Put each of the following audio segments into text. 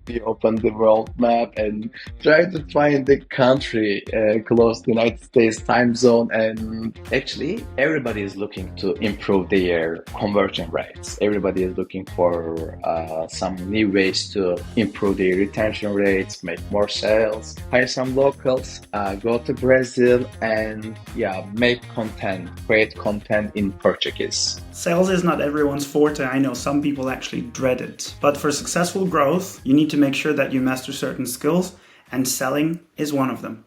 We open the world map and try to find the country close to the United States time zone. And actually, everybody is looking to improve their conversion rates. Everybody is looking for some new ways to improve their retention rates, make more sales, hire some locals, go to Brazil, and yeah, make content, create content in Portuguese. Sales is not everyone's forte. I know some people actually dread it. But for successful growth, you need to make sure that you master certain skills, and selling is one of them.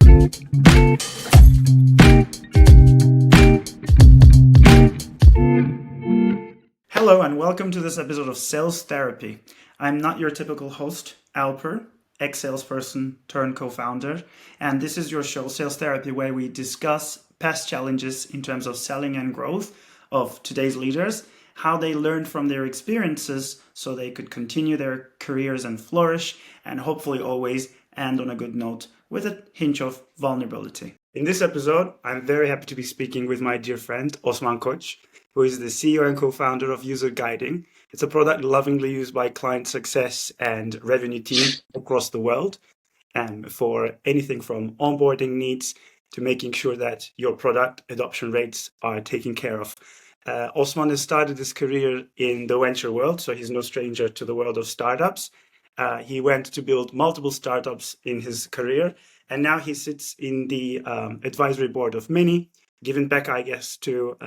Hello, and welcome to this episode of Sales Therapy. I'm not your typical host, Alper, ex-salesperson turned co-founder, and this is your show, Sales Therapy, where we discuss past challenges in terms of selling and growth of today's leaders, how they learned from their experiences so they could continue their careers and flourish, and hopefully always end on a good note with a hint of vulnerability. In this episode, I'm very happy to be speaking with my dear friend, Osman Koc, who is the CEO and co-founder of UserGuiding. It's a product lovingly used by client success and revenue teams across the world, and for anything from onboarding needs to making sure that your product adoption rates are taken care of. Osman has started his career in the venture world, so he's no stranger to the world of startups. He went to build multiple startups in his career, and now he sits in the advisory board of many, giving back, I guess, to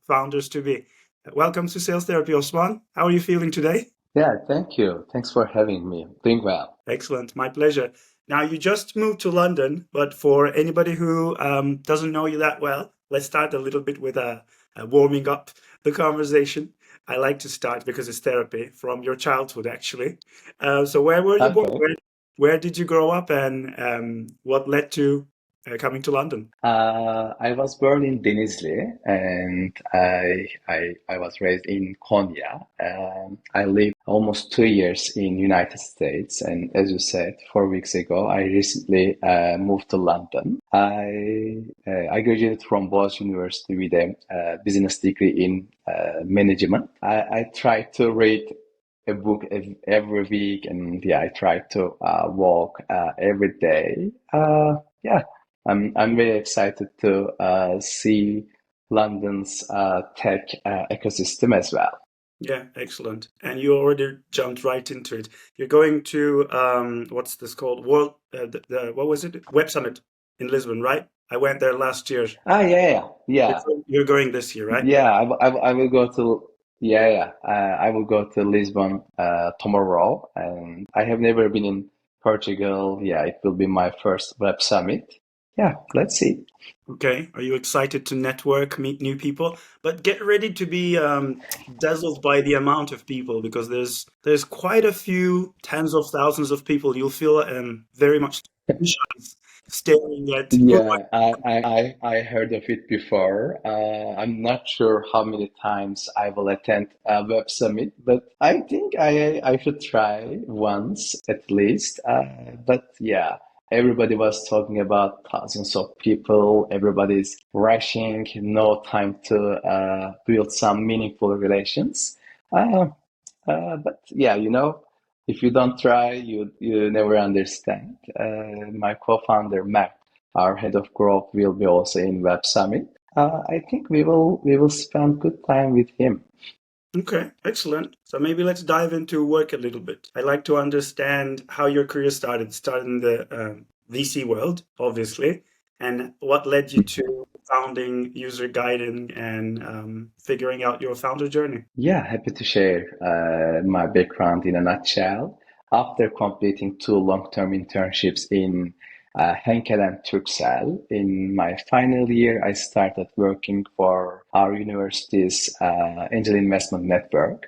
founders to be. Welcome to Sales Therapy, Osman. How are you feeling today? Yeah, thank you. Thanks for having me. Doing well. Excellent, my pleasure. Now, you just moved to London, but for anybody who doesn't know you that well, let's start a little bit with a warming up the conversation. I like to start because it's therapy from your childhood, actually. So, where were you born? Okay. Where did you grow up, and what led to coming to London? I was born in Denizli and I was raised in Konya. I lived almost 2 years in United States, and as you said, 4 weeks ago, I recently moved to London. I graduated from Boğaziçi University with a business degree in management. I try to read a book every week, and yeah, I try to walk every day. Yeah. I'm very excited to see London's tech ecosystem as well. Yeah, excellent. And you already jumped right into it. You're going to what's this called? World what was it? Web Summit in Lisbon, right? I went there last year. Yeah, yeah, yeah, You're going this year, right? yeah. I will go to yeah, yeah. I will go to Lisbon tomorrow, and I have never been in Portugal. Yeah, it will be my first web summit. Yeah, let's see. Okay. Are you excited to network, meet new people? But get ready to be dazzled by the amount of people because there's quite a few tens of thousands of people. You'll feel very much staring at who. Yeah, I heard of it before. I'm not sure how many times I will attend a web summit, but I think I should try once at least. But yeah, everybody was talking about thousands of people. Everybody's rushing, no time to build some meaningful relations. Uh, but yeah, if you don't try, you never understand. My co-founder Matt, our head of growth, will be also in Web Summit. I think we will spend good time with him. Okay, excellent. So maybe let's dive into work a little bit. I like to understand how your career started. Started in the VC world, obviously, and what led you to founding User Guiding and figuring out your founder journey. Yeah, happy to share my background in a nutshell. After completing two long-term internships in Henkel and Turkcell, in my final year, I started working for our university's angel investment network.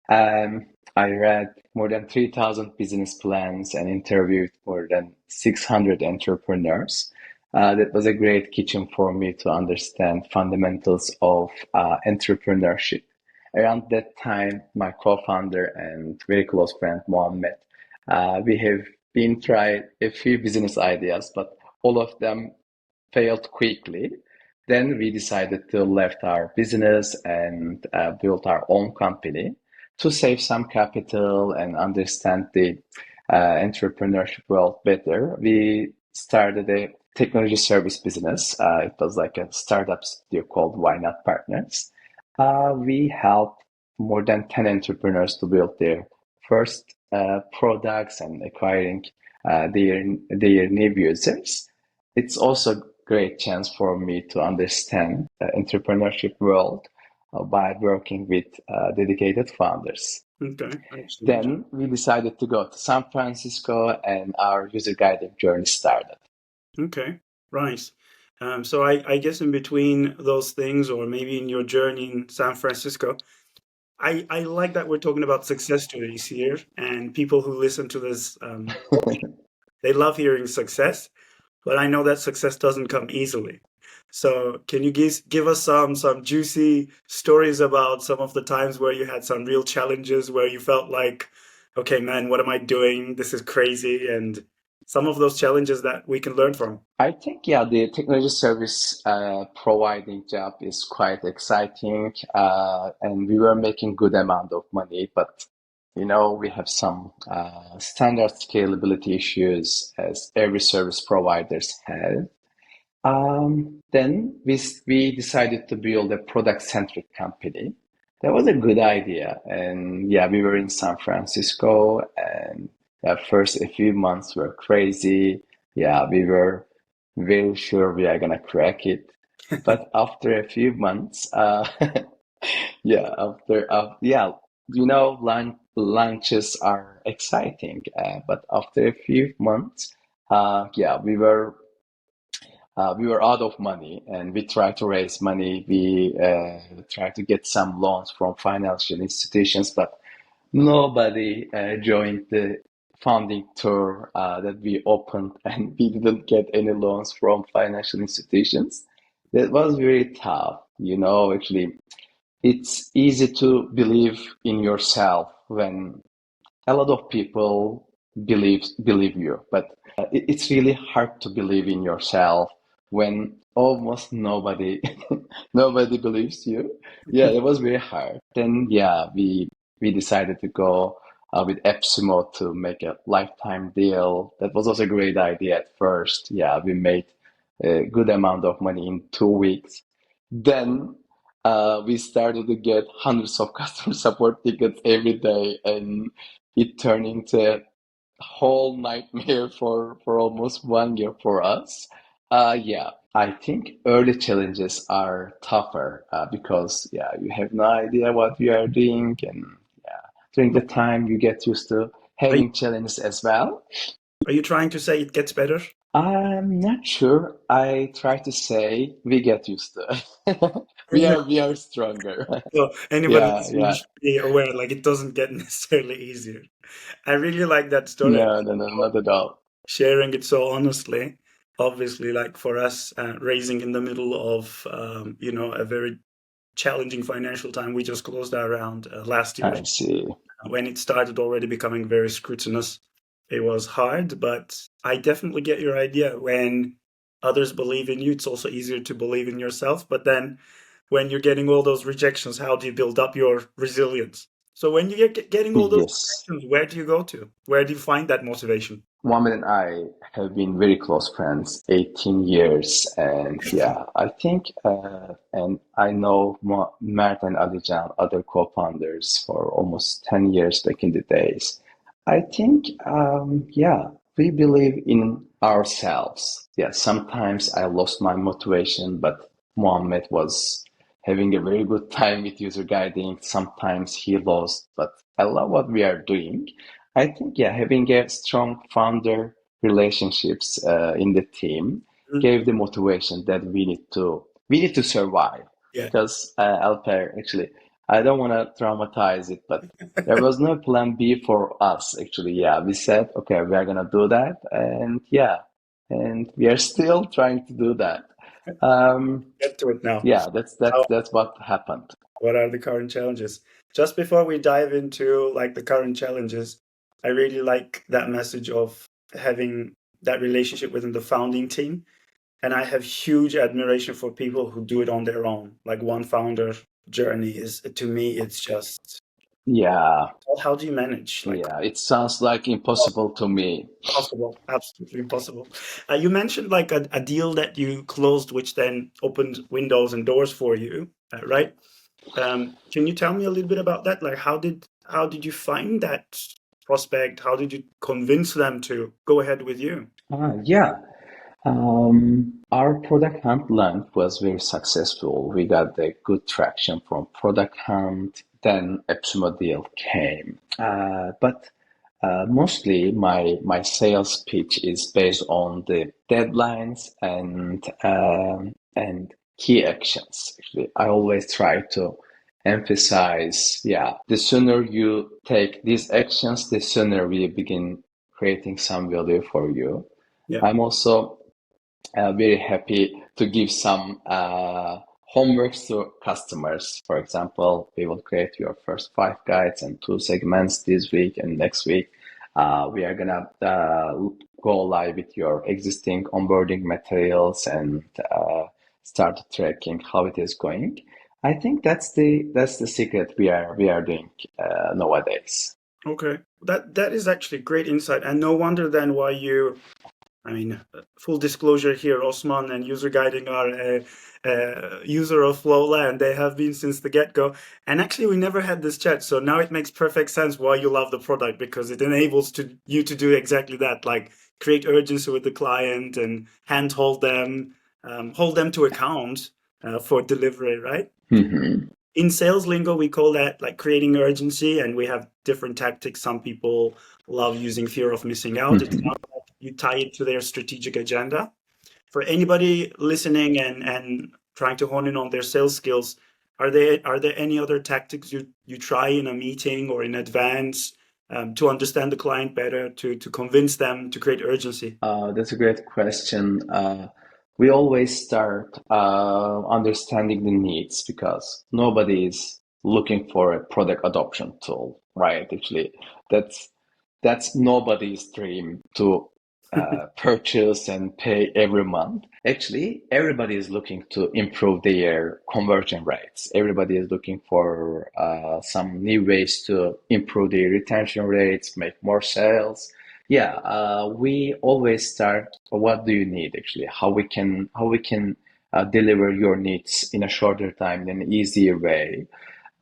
I read more than 3,000 business plans and interviewed more than 600 entrepreneurs. That was a great kitchen for me to understand fundamentals of entrepreneurship. Around that time, my co-founder and very close friend Mohammed, we have been tried a few business ideas, but all of them failed quickly. Then we decided to left our business and build our own company to save some capital and understand the entrepreneurship world better, we started a technology service business. It was like a startup studio called Why Not Partners. We helped more than 10 entrepreneurs to build their first products and acquiring their new users. It's also a great chance for me to understand the entrepreneurship world by working with dedicated founders. Okay, excellent. Then we decided to go to San Francisco and our user guiding journey started. Okay, right. So I guess in between those things, or maybe in your journey in San Francisco, I like that we're talking about success stories here, and people who listen to this, they love hearing success, but I know that success doesn't come easily. So can you give us some juicy stories about some of the times where you had some real challenges where you felt like, okay, man, what am I doing? This is crazy, and some of those challenges that we can learn from. I think, yeah, the technology service providing job is quite exciting, and we were making good amount of money, but we have some standard scalability issues as every service providers have. Then we decided to build a product-centric company. That was a good idea. And yeah, we were in San Francisco, and at first a few months were crazy. Yeah, we were very sure we are gonna crack it. But after a few months, yeah, yeah, lunches are exciting. But after a few months, yeah, we were out of money and we tried to raise money. We tried to get some loans from financial institutions, but nobody joined the funding tour that we opened, and we didn't get any loans from financial institutions. That was very tough. Actually, it's easy to believe in yourself when a lot of people believe you, but it's really hard to believe in yourself when almost nobody nobody believes you. Yeah, it was very hard. Then yeah, we decided to go with Epsimo to make a lifetime deal. That was also a great idea at first. Yeah, we made a good amount of money in 2 weeks. Then we started to get hundreds of customer support tickets every day, and it turned into a whole nightmare for almost 1 year for us. Yeah, I think early challenges are tougher because yeah, you have no idea what you are doing, and yeah, during the time you get used to Are you, having challenges as well. are you trying to say it gets better? I'm not sure. I try to say we get used to it. Yeah. We are stronger. So anybody Yeah, listening yeah. should be aware, like it doesn't get necessarily easier. I really like that story. No, no, no, not at all. Sharing it so honestly. Obviously, like for us, raising in the middle of a very challenging financial time. We just closed our round last year. I see. When it started already becoming very scrutinous, it was hard. But I definitely get your idea. When others believe in you, it's also easier to believe in yourself. But then, when you're getting all those rejections, how do you build up your resilience? So when you get getting all those Yes. rejections, where do you go to? Where do you find that motivation? Mohammed and I have been very close friends, 18 years. And yeah, I think, and I know Mert and Alijan, other co-founders, for almost 10 years back in the days. I think, yeah, we believe in ourselves. Yeah, sometimes I lost my motivation, but Mohammed was having a very good time with user guiding. Sometimes he lost, but I love what we are doing. I think, yeah, having a strong founder relationships in the team Mhm. gave the motivation that we need to survive. Yeah. Because Alper, actually, I don't want to traumatize it, but there was no plan B for us. Actually, yeah, we said, okay, we are gonna do that, and yeah, and we are still trying to do that. Um, Get to it now. yeah, that's what happened. What are the current challenges? Just before we dive into like the current challenges, I really like that message of having that relationship within the founding team. And I have huge admiration for people who do it on their own. Like one founder journey is, to me, it's just Yeah, How do you manage? Like, yeah, it sounds like impossible to me. impossible, absolutely impossible. You mentioned like a deal that you closed, which then opened windows and doors for you, right? Can you tell me a little bit about that? Like, how did you find that prospect? How did you convince them to go ahead with you? Yeah. Our product hunt launch was very successful. We got the good traction from product hunt. Then Epsimo deal came. But mostly my sales pitch is based on the deadlines and key actions. Actually, I always try to emphasize, yeah, the sooner you take these actions, the sooner we begin creating some value for you. Yeah. I'm also very happy to give some homeworks to customers. For example, we will create your first 5 guides and 2 segments this week and next week. We are gonna go live with your existing onboarding materials and start tracking how it is going. I think that's the secret we are doing nowadays. Okay. That is actually great insight, and no wonder then why you. I mean, full disclosure here, Osman and UserGuiding are a user of Flowland. They have been since the get-go. And actually, we never had this chat, so now it makes perfect sense why you love the product because it enables you to do exactly that, like create urgency with the client and handhold them, hold them to account for delivery, right? Mhm. In sales lingo, we call that like creating urgency, and we have different tactics. Some people love using fear of missing out. It Mhm. sounds like you tie it to their strategic agenda. For anybody listening and trying to hone in on their sales skills, are there any other tactics you try in a meeting or in advance to understand the client better, to convince them to create urgency? That's a great question. We always start understanding the needs because nobody is looking for a product adoption tool, right? Actually, that's that's nobody's dream to purchase and pay every month. Actually, everybody is looking to improve their conversion rates. Everybody is looking for some new ways to improve their retention rates, make more sales. Yeah, we always start. What do you need actually? How we can deliver your needs in a shorter time in an easier way.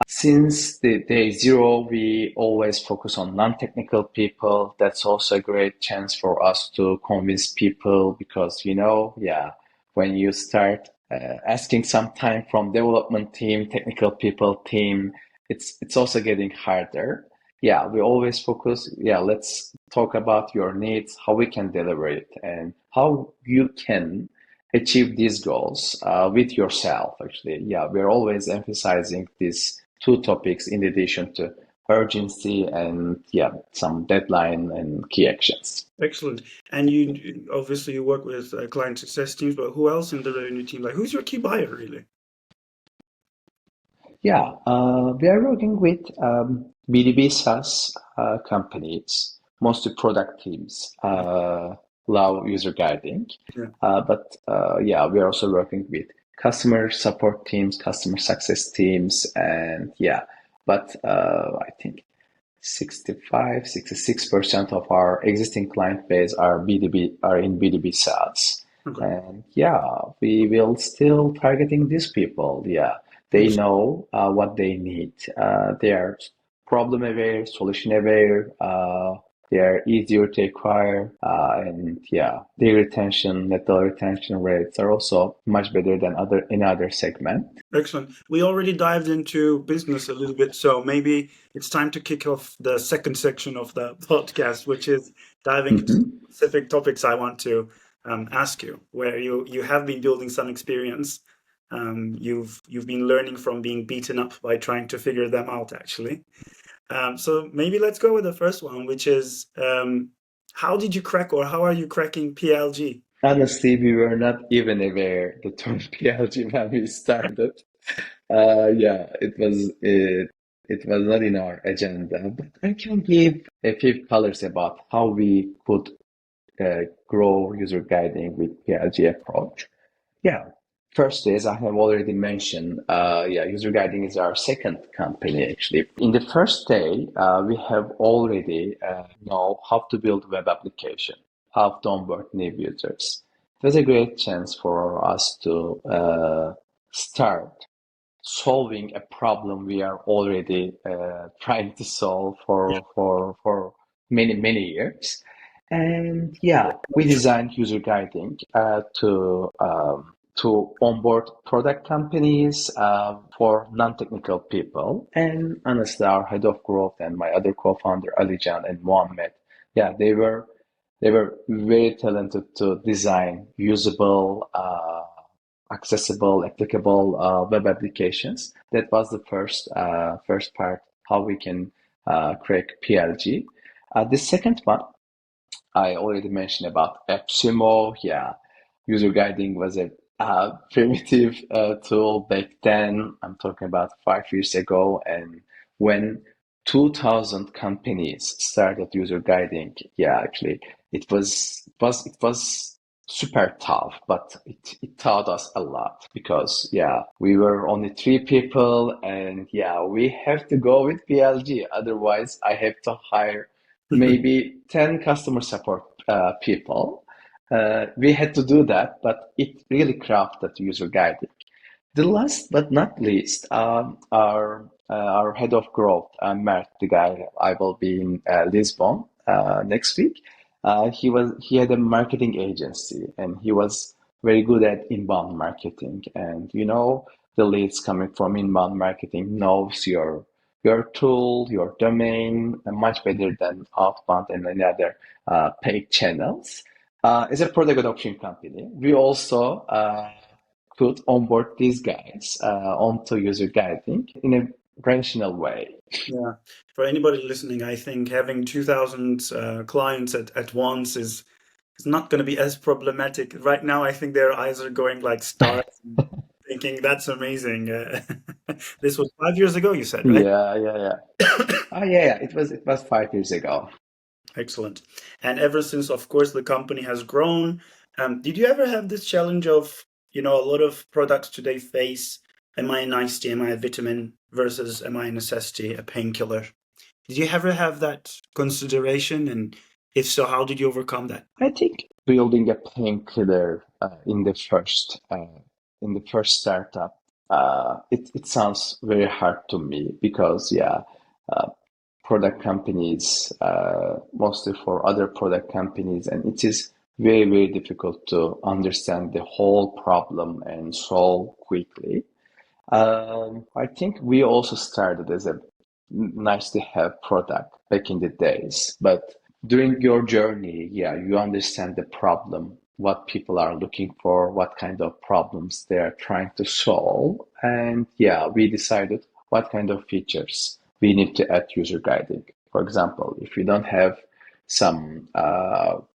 Since the day zero, we always focus on non-technical people. That's also a great chance for us to convince people because, yeah, when you start asking some time from development team, technical people team, it's also getting harder. Yeah, we always focus, yeah, let's talk about your needs, how we can deliver it, and how you can achieve these goals with yourself, actually. Yeah, we're always emphasizing these two topics in addition to urgency and, yeah, some deadline and key actions. Excellent. And you obviously you work with client success teams, but who else in the revenue team? Like, who's your key buyer, really? Yeah, we are working with B2B SaaS companies, mostly product teams, allow user guiding. Yeah. But yeah, we are also working with customer support teams, customer success teams, and yeah, but I think 66% of our existing client base are in B2B SaaS. Okay. And yeah, we will still targeting these people. Yeah, they know what they need. They are problem aware, solution aware. They are easier to acquire, and yeah, their net dollar retention rates are also much better than other segment. Excellent. We already dived into business a little bit, so maybe it's time to kick off the second section of the podcast, which is diving into Mhm. specific topics I want to ask you, where you have been building some experience. You've been learning from being beaten up by trying to figure them out, actually. So maybe let's go with the first one, which is how did you crack or how are you cracking PLG? Honestly, we were not even aware the term PLG when we started. Yeah, it was not in our agenda, but I can give a few colors about how we could grow user guiding with PLG approach. Yeah. First is I have already mentioned, UserGuiding is our second company actually. In the first day, we have already know how to build web application, how to onboard new users. It was a great chance for us to start solving a problem we are already trying to solve for many years. And yeah, we designed user guiding to onboard product companies for non-technical people. And honestly, our head of growth and my other co-founder Alijan and Mohammed, yeah, they were very talented to design usable, accessible, applicable web applications. That was the first part, how we can create PLG. The second one, I already mentioned about AppSumo. Yeah, user guiding was a primitive tool back then. I'm talking about 5 years ago, and when 2,000 companies started user guiding, yeah, actually, it was super tough, but it taught us a lot because yeah, we were only three people, and yeah, we have to go with PLG. Otherwise, I have to hire maybe 10 customer support people. We had to do that, but it really crafted user guiding. The last but not least, our head of growth, Mert, the guy I will be in Lisbon next week. He had a marketing agency, and he was very good at inbound marketing. And the leads coming from inbound marketing knows your tool, your domain, much better than outbound and any other paid channels. As a product adoption company, we also could onboard these guys onto user guiding in a rational way. Yeah. For anybody listening, I think having 2,000 clients at once is not going to be as problematic. Right now, I think their eyes are going like stars, thinking that's amazing. This was 5 years ago, you said, right? Yeah, yeah, yeah. Oh, yeah, yeah. It was 5 years ago. Excellent. And ever since, of course, the company has grown, did you ever have this challenge of, a lot of products today face, am I a nicety, am I a vitamin versus am I a necessity, a painkiller? Did you ever have that consideration? And if so, how did you overcome that? I think building a painkiller in the first startup, it sounds very hard to me because yeah, uh, product companies, mostly for other product companies, and it is very difficult to understand the whole problem and solve quickly. I think we also started as a nice to have product back in the days, but during your journey, yeah, you understand the problem, what people are looking for, what kind of problems they are trying to solve, and yeah, we decided what kind of features we need to add user guiding. For example, if you don't have some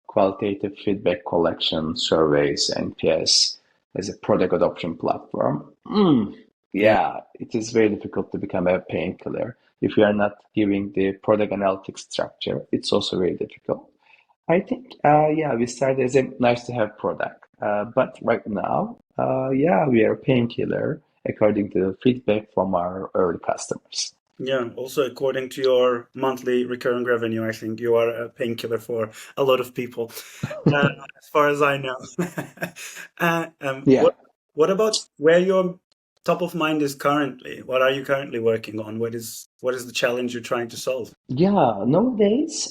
qualitative feedback collection surveys, NPS, as a product adoption platform, Yeah. yeah, it is very difficult to become a painkiller. If you are not giving the product analytics structure, it's also very difficult. I think, yeah, we started as a nice to have product, but right now, yeah, we are a painkiller according to the feedback from our early customers. Yeah. Also, according to your monthly recurring revenue, I think you are a painkiller for a lot of people, as far as I know. Uh, um, Yeah. what what about where your top of mind is currently? What are you currently working on? What is the challenge you're trying to solve? Yeah, nowadays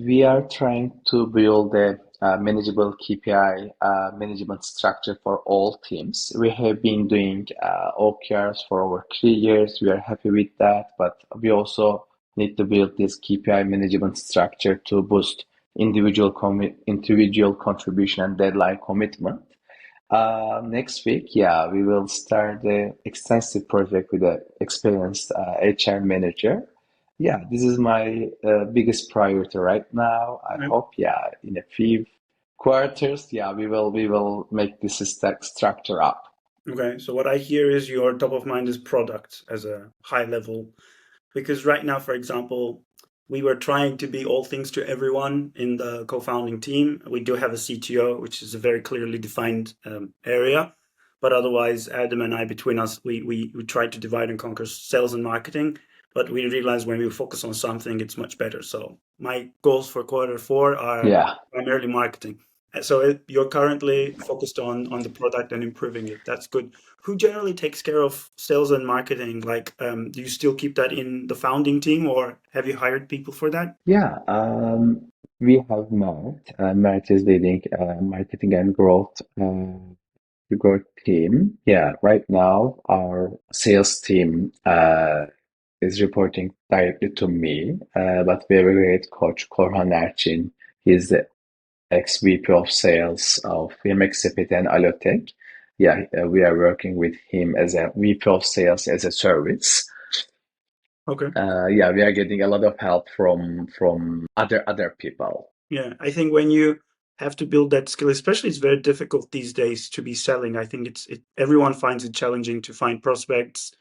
we are trying to build a manageable KPI management structure for all teams. We have been doing OKRs for over 3 years. We are happy with that, but we also need to build this KPI management structure to boost individual contribution and deadline commitment. Next week, yeah, we will start the extensive project with an experienced HR manager. Yeah, this is my biggest priority right now. I hope, yeah, in a few quarters, yeah, we will make this structure up. Okay, so what I hear is your top of mind is product as a high level. Because right now, for example, we were trying to be all things to everyone in the co-founding team. We do have a CTO, which is a very clearly defined area. But otherwise, Adam and I, between us, we try to divide and conquer sales and marketing. But we realize when we focus on something, it's much better. So my goals for quarter 4 are Yeah. primarily marketing. So you're currently focused on the product and improving it. That's good. Who generally takes care of sales and marketing? Like, do you still keep that in the founding team, or have you hired people for that? Yeah, we have Mert. Mert is leading marketing and growth, the growth team. Yeah, right now our sales team is reporting directly to me, but we have a great coach, Korhan Erçin. He's the ex-VP of sales of Yemek Sepeti and Alotech. Yeah, we are working with him as a VP of sales as a service. Okay. Yeah, we are getting a lot of help from other people. Yeah, I think when you have to build that skill, especially it's very difficult these days to be selling. I think everyone finds it challenging to find prospects,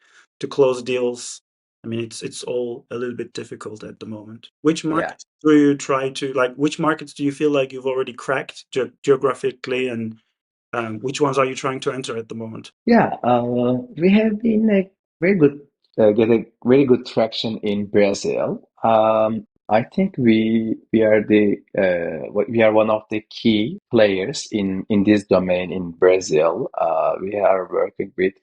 to close deals. I mean, it's all a little bit difficult at the moment. Which Yeah. markets do you try to like? Which markets do you feel like you've already cracked geographically, and which ones are you trying to enter at the moment? Yeah, we have been a very good getting very good traction in Brazil. I think we are we are one of the key players in this domain in Brazil. We are working with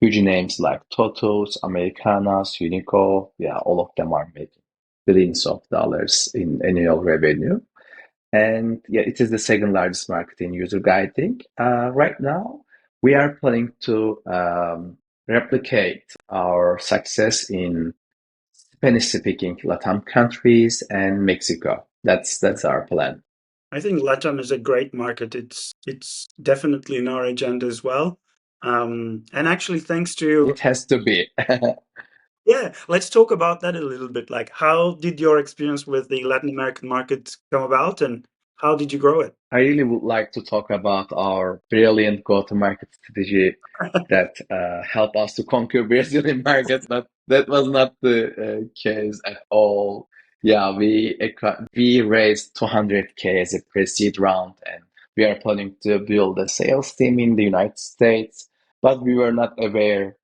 huge names like Totos, Americanas, Unico. Yeah, all of them are making billions of dollars in annual revenue. And yeah, it is the second largest market in user guiding. Right now, we are planning to replicate our success in Spanish-speaking LatAm countries and Mexico. That's our plan. I think LatAm is a great market. It's definitely in our agenda as well. And actually, thanks to It has to be. yeah, let's talk about that a little bit. Like, how did your experience with the Latin American market come about, and how did you grow it? I really would like to talk about our brilliant go-to-market strategy that helped us to conquer Brazilian market, but that was not the case at all. Yeah, we raised 200K as a pre-seed round, and we are planning to build a sales team in the United States, but we were not aware,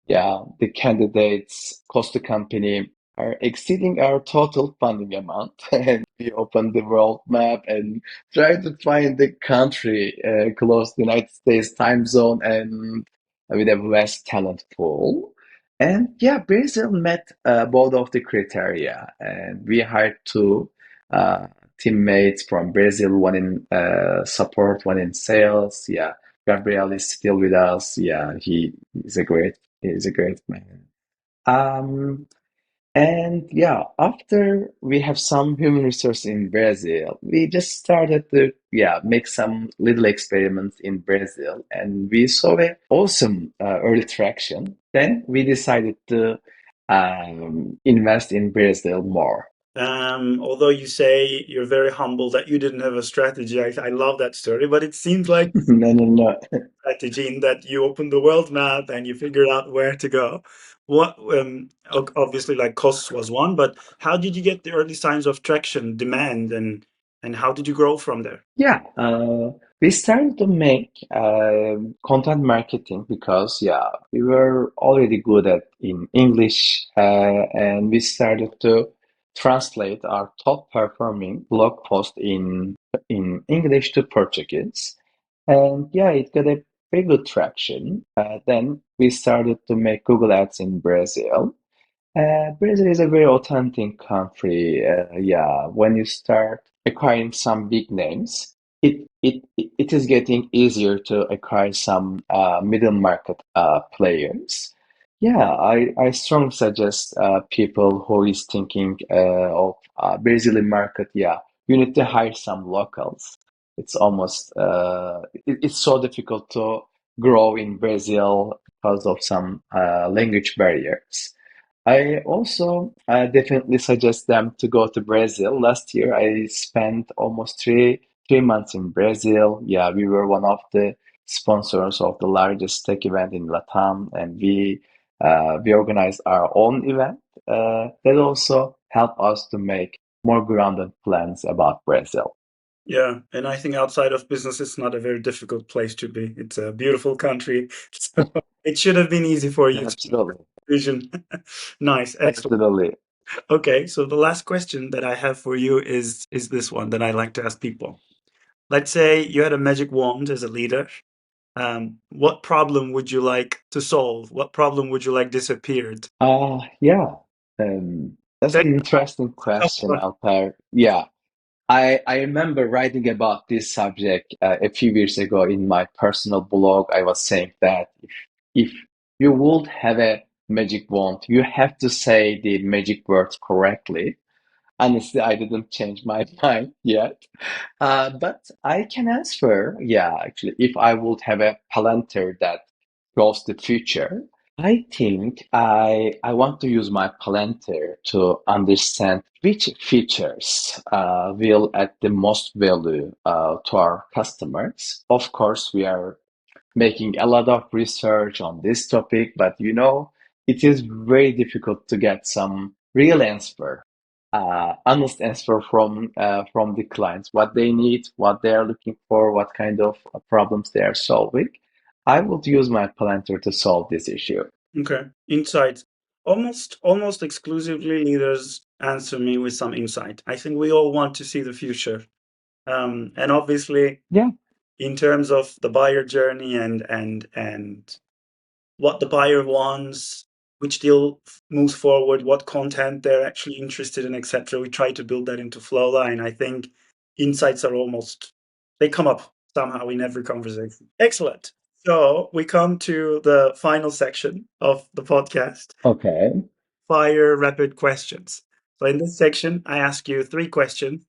yeah, the candidates cost the company are exceeding our total funding amount. And we opened the world map and tried to find the country close to the United States time zone and with a vast talent pool. And yeah, Brazil met both of the criteria. And we hired two uh, teammates from Brazil, one in support, one in sales. Yeah, Gabriel is still with us. Yeah, he is a great man. Um, and yeah, after we have some human resource in Brazil, we just started to make some little experiments in Brazil, and we saw a awesome early traction. Then we decided to invest in Brazil more. Although you say you're very humble that you didn't have a strategy, I love that story. But it seems like No, no, no. strategy in that you opened the world map and you figured out where to go. What obviously like costs was one, but how did you get the early signs of traction, demand, and how did you grow from there? Yeah, we started to make content marketing because we were already good at in English, and we started to translate our top performing blog post in English to Portuguese, and yeah, it got a very good traction. Then we started to make Google Ads in Brazil. Brazil is a very authentic country. Yeah, when you start acquiring some big names, it is getting easier to acquire some middle market players. Yeah, I strongly suggest people who is thinking of Brazilian market. Yeah, you need to hire some locals. It's almost it's so difficult to grow in Brazil because of some language barriers. I also definitely suggest them to go to Brazil. Last year, I spent almost three months in Brazil. Yeah, we were one of the sponsors of the largest tech event in LatAm, and we organized our own event. That also helped us to make more grounded plans about Brazil. Yeah, and I think outside of business, it's not a very difficult place to be. It's a beautiful country, so it should have been easy for you to Absolutely. vision. Nice, excellent. Absolutely. Okay, so the last question that I have for you is this one that I like to ask people. Let's say you had a magic wand as a leader. What problem would you like to solve? What problem would you like disappeared? Yeah. That's Take an interesting tough question, one. Alper. Yeah. I remember writing about this subject a few years ago in my personal blog. I was saying that if you would have a magic wand, you have to say the magic words correctly. Honestly, I didn't change my mind yet. But I can answer, yeah, actually, if I would have a palantir that shows the future, I think I want to use my palantir to understand which features will add the most value to our customers. Of course, we are making a lot of research on this topic, but it is very difficult to get some real answer, honest answer from the clients, what they need, what they are looking for, what kind of problems they are solving. I would use my Palantir to solve this issue. Okay, insights. Almost exclusively leaders answer me with some insight. I think we all want to see the future. And obviously, Yeah. in terms of the buyer journey and what the buyer wants, which deal moves forward, what content they're actually interested in, etc. We try to build that into Flowline. I think insights are almost they come up somehow in every conversation. Excellent. So we come to the final section of the podcast, Okay. fire rapid questions. So in this section, I ask you three questions.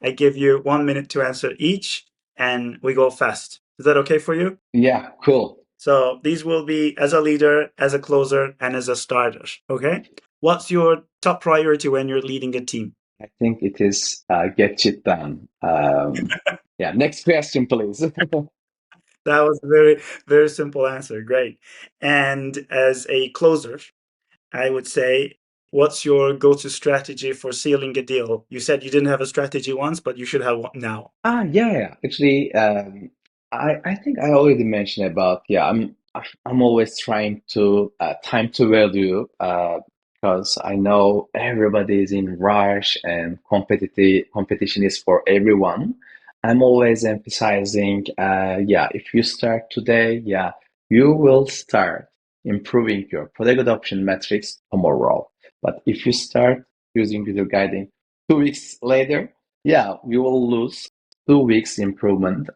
I give you 1 minute to answer each, and we go fast. Is that okay for you? Yeah, cool. So these will be as a leader, as a closer, and as a starter. Okay. What's your top priority when you're leading a team? I think it is get it done. Yeah, next question, please. That was a very, very simple answer. Great. And as a closer, I would say, what's your go-to strategy for sealing a deal? You said you didn't have a strategy once, but you should have one now. Yeah, yeah. Actually, I think I already mentioned about, yeah, I'm always trying to time to value because I know everybody is in rush and competitive competition is for everyone. I'm always emphasizing, yeah, if you start today, yeah, you will start improving your product adoption metrics tomorrow. But if you start using video guiding 2 weeks later, yeah, you will lose 2 weeks improvement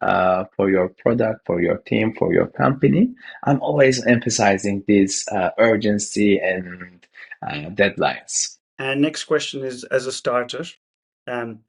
for your product, for your team, for your company. I'm always emphasizing this urgency and deadlines. And next question is as a starter,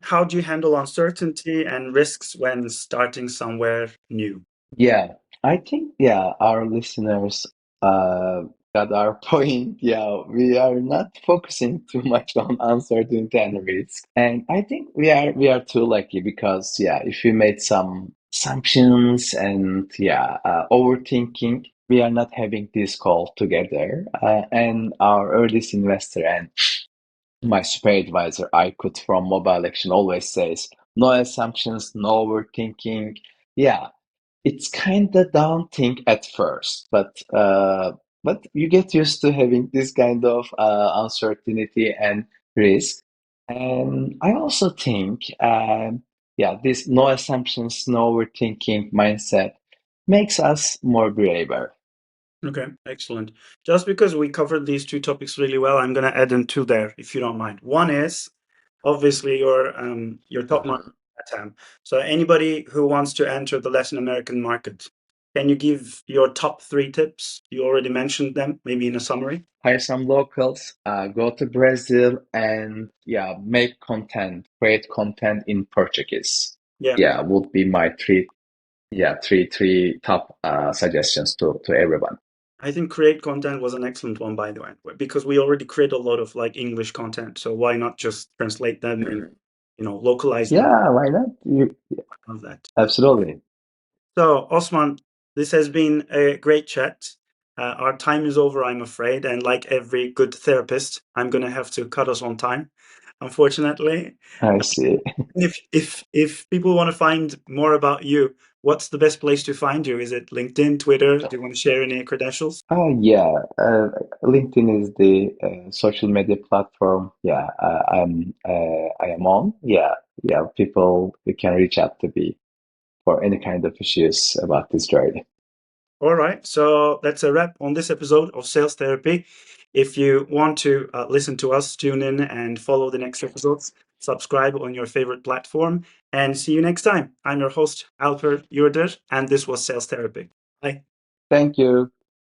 how do you handle uncertainty and risks when starting somewhere new? Yeah, I think, yeah, our listeners uh, got our point. Yeah, we are not focusing too much on uncertainty and risk. And I think we are too lucky because, yeah, if we made some assumptions and, yeah, overthinking, we are not having this call together. And our earliest investor and my super advisor, I could from Mobile Action always says, no assumptions, no overthinking. Yeah, it's kind of daunting at first, but you get used to having this kind of uncertainty and risk. And I also think, yeah, this no assumptions, no overthinking mindset makes us more braver. Okay, excellent. Just because we covered these two topics really well, I'm going to add in two there, if you don't mind. One is obviously your top market, LatAm. So anybody who wants to enter the Latin American market, can you give your top three tips? You already mentioned them, maybe in a summary. Hire some locals, go to Brazil, and yeah, make content, create content in Portuguese. Yeah, Yeah, would be my three, yeah, three top suggestions to everyone. I think create content was an excellent one, by the way, because we already create a lot of like English content. So why not just translate them and localize them? Yeah, why not? Of that. Absolutely. So, Osman, this has been a great chat. Our time is over, I'm afraid. And like every good therapist, I'm going to have to cut us on time. unfortunately. I see. If people want to find more about you, what's the best place to find you? Is it LinkedIn, Twitter? Do you want to share any credentials? Yeah, LinkedIn is the social media platform. Yeah, I am on. Yeah, yeah. People can reach out to me for any kind of issues about this journey. All right, so that's a wrap on this episode of Sales Therapy. If you want to listen to us, tune in and follow the next episodes. Subscribe on your favorite platform, and see you next time. I'm your host, Alper Yurder, and this was Sales Therapy. Bye. Thank you.